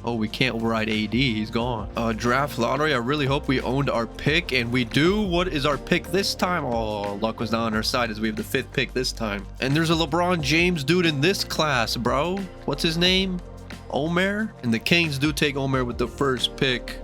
Oh, we can't override AD. He's gone. Draft lottery. I really hope we owned our pick, and we do. What is our pick this time? Oh, luck was not on our side as we have the 5th pick this time. And there's a LeBron James dude in this class, bro. What's his name? Omer. And the Kings do take Omer with the first pick.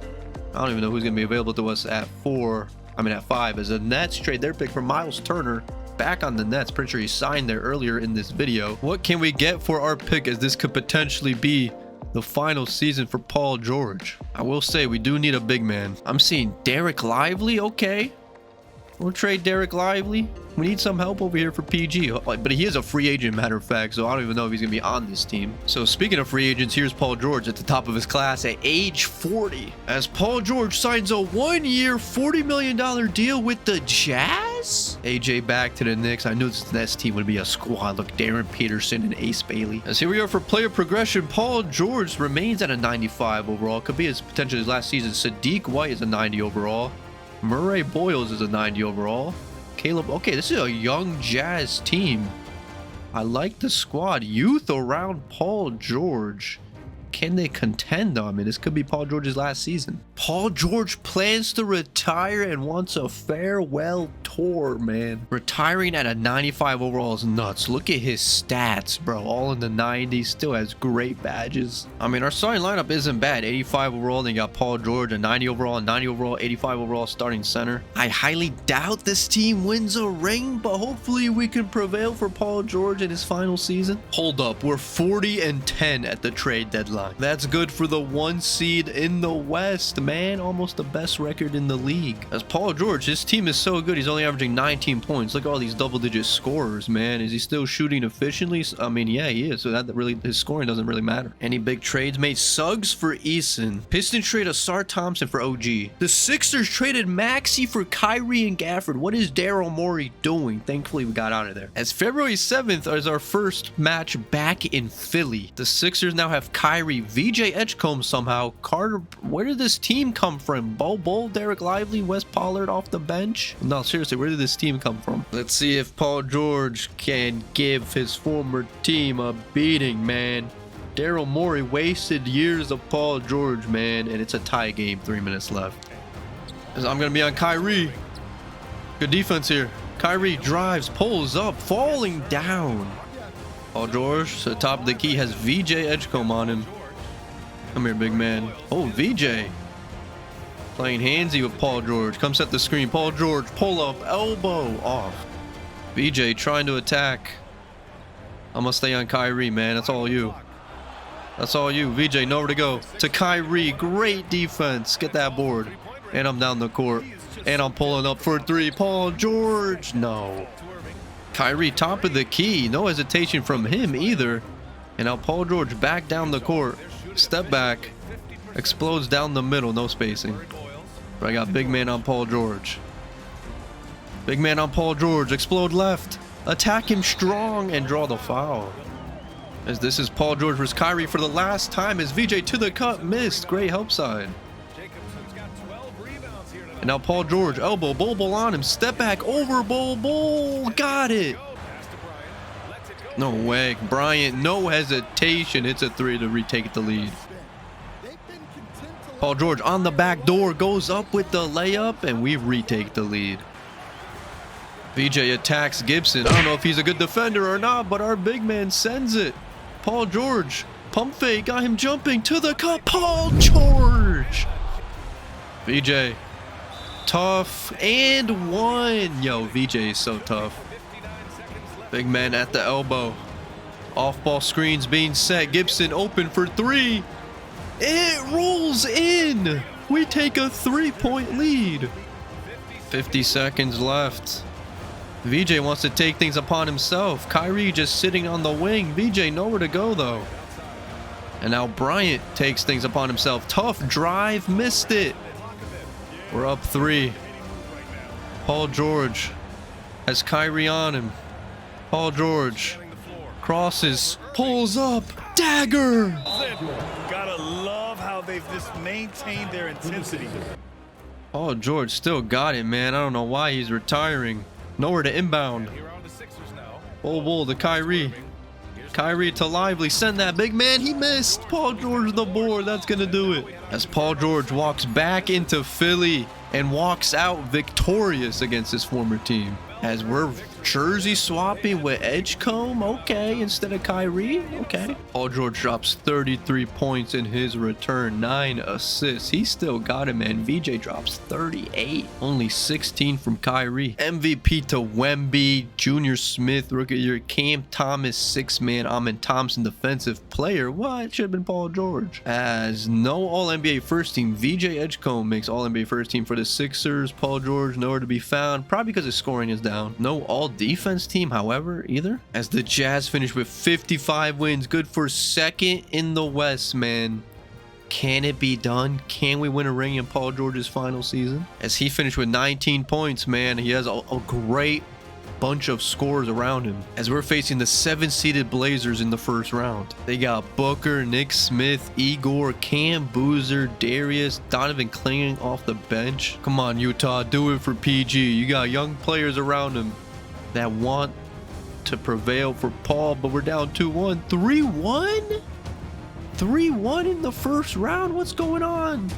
I don't even know who's going to be available to us at 5 as the Nets trade their pick for Miles Turner. back on the Nets. Pretty sure he signed there earlier in this video. What can we get for our pick, as this could potentially be the final season for Paul George? I will say we do need a big man. I'm seeing Derek Lively. Okay, we'll trade Derek Lively. We need some help over here for PG, but he is a free agent, matter of fact, so I don't even know if he's gonna be on this team. So speaking of free agents, here's Paul George at the top of his class at age 40, as Paul George signs a 1-year $40 million deal with the Jazz. AJ back to the Knicks. I knew this Nets team would be a squad. Look, Darren Peterson and Ace Bailey. As here we are for player progression. Paul George remains at a 95 overall. Could be his potentially his last season. Sadiq White is a 90 overall. Murray Boyles is a 90 overall. Caleb, okay, this is a young Jazz team. I like the squad. Youth around Paul George. Can they contend? I mean, this could be Paul George's last season. Paul George plans to retire and wants a farewell tour, man. Retiring at a 95 overall is nuts. Look at his stats, bro. All in the 90s. Still has great badges. I mean, our starting lineup isn't bad. 85 overall. Then you got Paul George, a 90 overall, 90 overall, 85 overall starting center. I highly doubt this team wins a ring, but hopefully we can prevail for Paul George in his final season. Hold up. We're 40-10 at the trade deadline. That's good for the 1 seed in the West, man. Almost the best record in the league. As Paul George, his team is so good. He's only averaging 19 points. Look at all these double-digit scorers, man. Is he still shooting efficiently? I mean, yeah, he is. So that really, his scoring doesn't really matter. Any big trades made? Suggs for Eason. Pistons trade Asar Thompson for OG. The Sixers traded Maxey for Kyrie and Gafford. What is Daryl Morey doing? Thankfully, we got out of there. As February 7th is our first match back in Philly. The Sixers now have Kyrie, VJ Edgecombe somehow. Carter, where did this team come from? Bol Bol, Derek Lively, Wes Pollard off the bench? No, seriously, where did this team come from? Let's see if Paul George can give his former team a beating, man. Daryl Morey wasted years of Paul George, man, and it's a tie game. 3 minutes left. I'm gonna be on Kyrie. Good defense here. Kyrie drives, pulls up, falling down. Paul George to the top of the key, has VJ Edgecombe on him. Come here, big man. Oh, VJ playing handsy with Paul George. Comes at the screen. Paul George, pull up, elbow off. VJ trying to attack. I'm gonna stay on Kyrie, man. That's all you. That's all you. VJ, nowhere to go. To Kyrie. Great defense. Get that board. And I'm down the court. And I'm pulling up for 3. Paul George. No. Kyrie, top of the key. No hesitation from him either. And now Paul George back down the court. Step back. Explodes down the middle. No spacing. But I got big man on Paul George. Big man on Paul George. Explode left. Attack him strong and draw the foul. As this is Paul George versus Kyrie for the last time. As VJ to the cut. Missed. Great help side. And now Paul George. Elbow. Bol on him. Step back. Over Bol. Got it. No way. Bryant, no hesitation. It's a 3 to retake the lead. Paul George on the back door. Goes up with the layup. And we retake the lead. VJ attacks Gibson. I don't know if he's a good defender or not, but our big man sends it. Paul George. Pump fake. Got him jumping to the cup. Paul George. VJ. Tough. And 1. Yo, VJ is so tough. Big man at the elbow. Off-ball screens being set. Gibson open for 3. It rolls in. We take a 3-point lead. 50 seconds left. VJ wants to take things upon himself. Kyrie just sitting on the wing. VJ nowhere to go though. And now Bryant takes things upon himself. Tough drive. Missed it. We're up 3. Paul George has Kyrie on him. Paul George crosses, pulls up, dagger. Gotta love how they've just maintained their intensity. Paul George still got it, man. I don't know why he's retiring. Nowhere to inbound. Bol to Kyrie. Kyrie to Lively. Send that big man. He missed. Paul George the board. That's gonna do it. As Paul George walks back into Philly and walks out victorious against his former team. As we're jersey swapping with Edgecombe, okay, instead of Kyrie, okay. Paul George drops 33 points in his return, 9 assists. He still got it, man. VJ drops 38, only 16 from Kyrie. MVP to Wemby, Junior Smith, Rookie of the Year, Cam Thomas, 6-man, Amin Thompson, defensive player. What? Should have been Paul George. As no All-NBA first team, VJ Edgecombe makes All-NBA first team for the Sixers. Paul George nowhere to be found, probably because his scoring is down. No All-Defense team, however, either. As the Jazz finish with 55 wins, good for second in the West, man. Can it be done? Can we win a ring in Paul George's final season? As he finished with 19 points, man, he has a great bunch of scores around him. As we're facing the 7-seeded Blazers in the first round. They got Booker, Nick Smith, Igor, Cam Boozer, Darius, Donovan Clingan off the bench. Come on, Utah, do it for PG. You got young players around him that want to prevail for Paul, but we're down 2-1. 3-1? 3-1 in the first round? What's going on?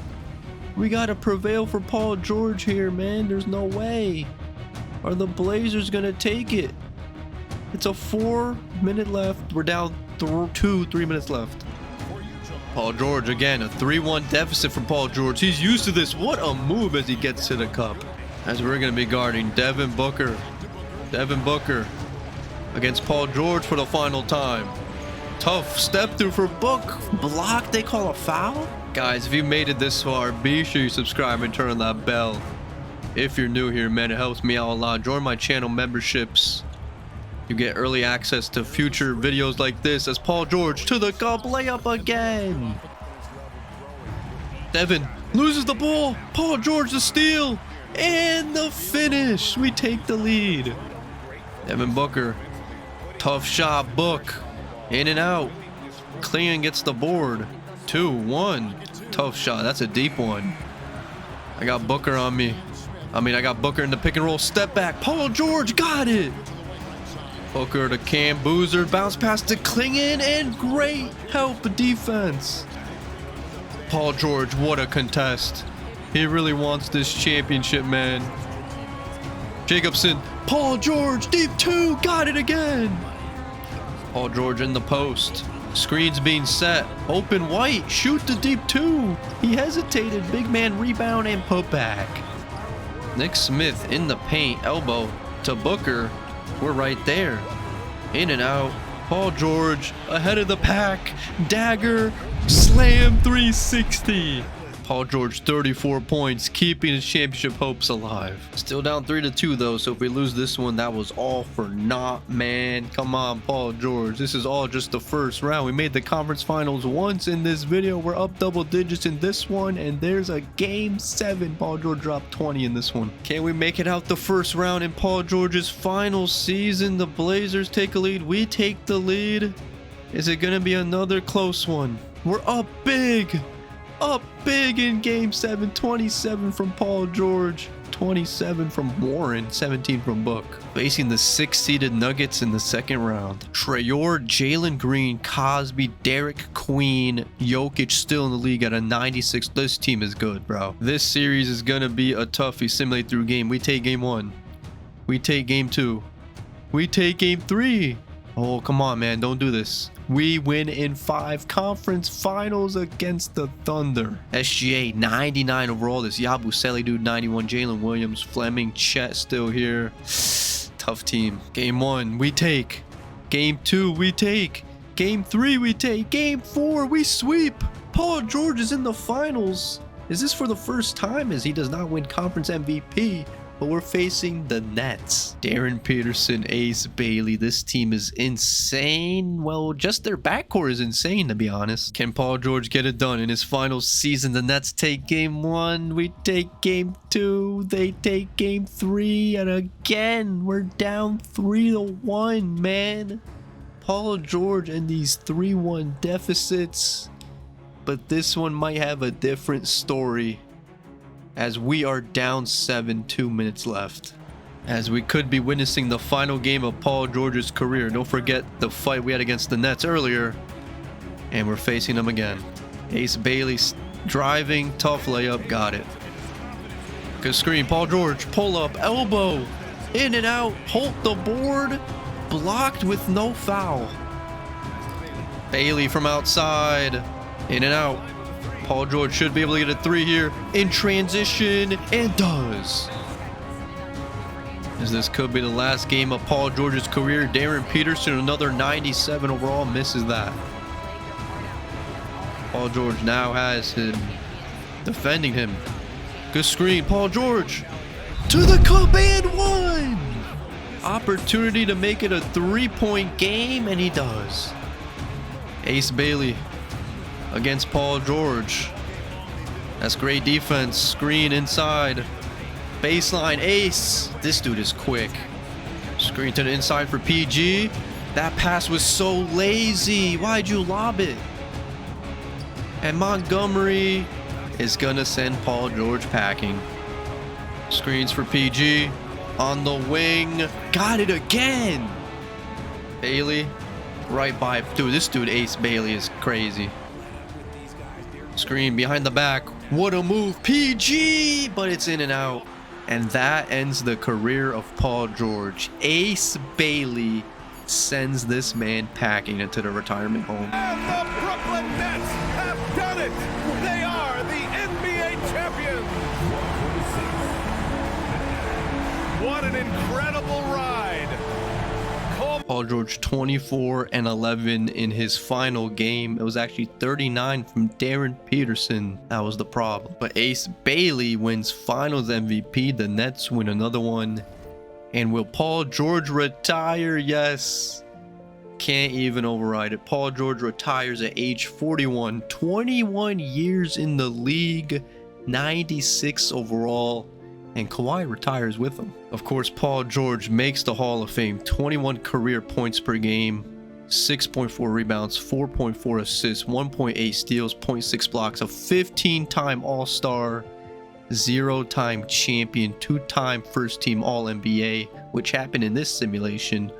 We gotta prevail for Paul George here, man. There's no way. Are the Blazers gonna take it? It's a 4-minute left. We're down 3 minutes left. Paul George again, a 3-1 deficit for Paul George. He's used to this. What a move as he gets to the cup. As we're gonna be guarding Devin Booker. Devin Booker against Paul George for the final time. Tough step through for Book. Block, they call a foul? Guys, if you made it this far, be sure you subscribe and turn on that bell. If you're new here, man, it helps me out a lot. Join my channel memberships. You get early access to future videos like this as Paul George to the cup, layup again. Devin loses the ball. Paul George the steal. And the finish. We take the lead. Devin Booker. Tough shot, Book. In and out. Clingan gets the board. 2-1. Tough shot. That's a deep one. I got Booker on me. I got Booker in the pick and roll. Step back. Paul George got it. Booker to Cam Boozer. Bounce pass to Clingan. And great help defense. Paul George, what a contest. He really wants this championship, man. Jacobson. Paul George. Deep 2. Got it again. Paul George in the post. Screens being set. Open White. Shoot the deep 2. He hesitated. Big man rebound and put back. Nick Smith in the paint. Elbow to Booker. We're right there. In and out. Paul George ahead of the pack. Dagger. Slam 360. Paul George 34 points, keeping his championship hopes alive. Still down 3-2 though, so if we lose this one, that was all for naught, man. Come on, Paul George. This is all just the first round. We made the conference finals once in this video. We're up double digits in this one, and there's a game 7. Paul George dropped 20 in this one. Can we make it out the first round in Paul George's final season? The Blazers take a lead. We take the lead. Is it gonna be another close one? We're up big. Up big in game 7. 27 from Paul George, 27 from Warren, 17 from Book. Facing the 6-seeded Nuggets in the second round. Traore, Jalen Green, Cosby, Derek Queen, Jokic still in the league at a 96. This team is good, bro. This series is gonna be a toughie. Simulate through game. We take game 1. We take game 2. We take game 3. Oh, come on, man. Don't do this. We win in 5 conference finals against the Thunder. SGA 99 overall. This Yabusele dude 91. Jalen Williams, Fleming, Chet still here. Tough team. Game 1 we take. Game 2 we take. Game 3 we take. Game 4 we sweep. Paul George is in the finals. Is this for the first time as he does not win conference MVP? But we're facing the Nets. Darren Peterson, Ace Bailey. This team is insane. Well, just their backcourt is insane, to be honest. Can Paul George get it done in his final season? The Nets take game 1. We take game 2. They take game 3. And again, we're down 3-1, man. Paul George and these 3-1 deficits. But this one might have a different story, as we are down 7, 2 minutes left. As we could be witnessing the final game of Paul George's career. Don't forget the fight we had against the Nets earlier. And we're facing them again. Ace Bailey driving, tough layup, got it. Good screen, Paul George, pull up, elbow. In and out. Holt the board. Blocked with no foul. Bailey from outside. In and out. Paul George should be able to get a three here in transition, and does. As this could be the last game of Paul George's career. Darren Peterson, another 97 overall, misses that. Paul George now has him defending him. Good screen. Paul George to the cup and one. Opportunity to make it a three-point game, and he does. Ace Bailey against Paul George. That's great defense. Screen inside. Baseline. Ace. This dude is quick. Screen to the inside for PG. That pass was so lazy. Why'd you lob it? And Montgomery is gonna send Paul George packing. Screens for PG. On the wing. Got it again. Bailey. Right by. Dude, this dude Ace Bailey is crazy. Screen behind the back. What a move. PG. But it's in and out. And that ends the career of Paul George. Ace Bailey sends this man packing into the retirement home. And the Brooklyn Nets have done it. They are the NBA champions. What an incredible ride. Paul George 24 and 11 in his final game. It was actually 39 from Darren Peterson. That was the problem. But Ace Bailey wins finals MVP. The Nets win another one. And will Paul George retire? Yes. Can't even override it. Paul George retires at age 41. 21 years in the league. 96 overall. And Kawhi retires with him. Of course, Paul George makes the Hall of Fame. 21 career points per game, 6.4 rebounds, 4.4 assists, 1.8 steals, 0.6 blocks, a 15-time All-Star, 0-time champion, 2-time first-team All-NBA, which happened in this simulation,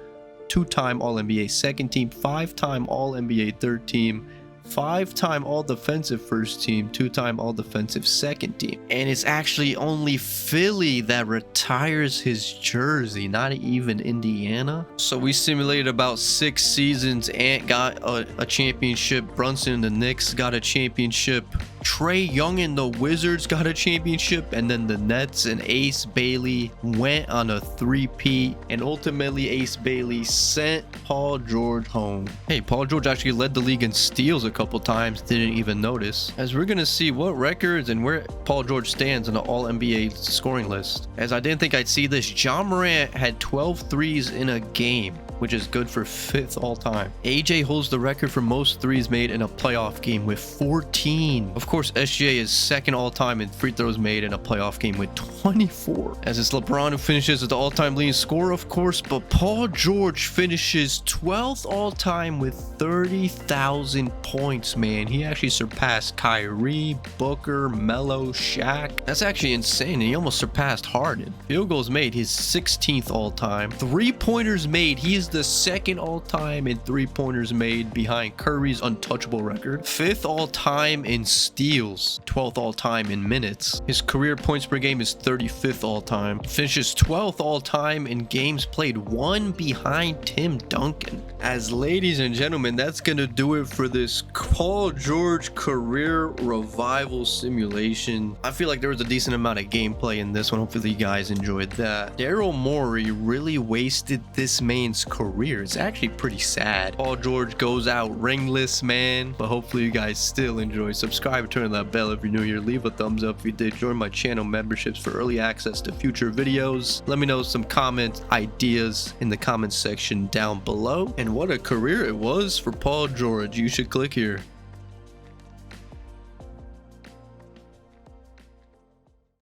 2-time All-NBA second team, 5-time All-NBA third team, 5-time all-defensive first team, 2-time all-defensive second team. And it's actually only Philly that retires his jersey, not even Indiana. So we simulated about 6 seasons. Ant got a championship. Brunson and the Knicks got a championship. Trae Young and the Wizards got a championship. And then the Nets and Ace Bailey went on a three-peat. And ultimately, Ace Bailey sent Paul George home. Hey, Paul George actually led the league in steals a couple times, didn't even notice. As we're gonna see what records and where Paul George stands on the All-NBA scoring list. As I didn't think I'd see this, Ja Morant had 12 threes in a game, which is good for 5th all-time. AJ holds the record for most threes made in a playoff game with 14. Of course, SGA is 2nd all-time in free throws made in a playoff game with 24. As it's LeBron who finishes as the all-time leading scorer, of course, but Paul George finishes 12th all-time with 30,000 points, man. He actually surpassed Kyrie, Booker, Melo, Shaq. That's actually insane. He almost surpassed Harden. Field goals made, he's 16th all-time. Three-pointers made, he is the 2nd all-time in three-pointers made behind Curry's untouchable record. 5th all-time in steals. 12th all-time in minutes. His career points per game is 35th all-time. Finishes 12th all-time in games played, one behind Tim Duncan. As ladies and gentlemen, that's gonna do it for this Paul George career revival simulation. I feel like there was a decent amount of gameplay in this one. Hopefully you guys enjoyed that. Daryl Morey really wasted this man's career. It's actually pretty sad. Paul George goes out ringless, man. But hopefully you guys still enjoy. Subscribe, turn on that bell if you're new here. Leave a thumbs up if you did. Join my channel memberships for early access to future videos. Let me know some comment ideas in the comments section down below. And what a career it was for Paul George. You should click here.